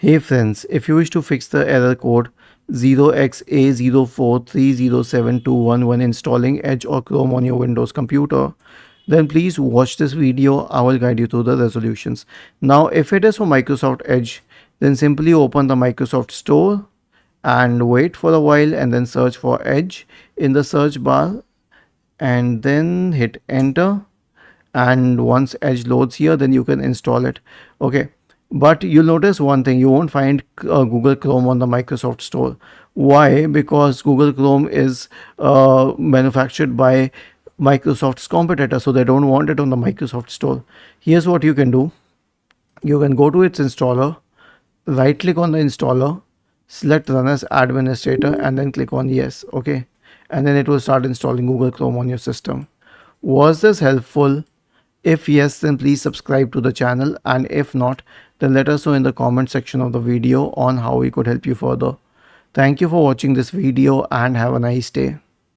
Hey friends, if you wish to fix the error code 0xa0430721 when installing Edge or Chrome on your Windows computer, then please watch this video. I will guide you through the resolutions. Now, if it is for Microsoft Edge, then simply open the Microsoft Store and wait for a while and then search for Edge in the search bar and then hit enter. And once Edge loads here, then you can install it. Okay, but you'll notice one thing: you won't find Google Chrome on the Microsoft Store. Why? Because Google Chrome is manufactured by Microsoft's competitor, so they don't want it on the Microsoft Store. Here's what you can do: you can go to its installer, right click on the installer, select run as administrator, and then click on yes. Okay, and then it will start installing Google Chrome on your system. Was this helpful? If yes, then please subscribe to the channel, and if not, then let us know in the comment section of the video on how we could help you further. Thank you for watching this video and have a nice day.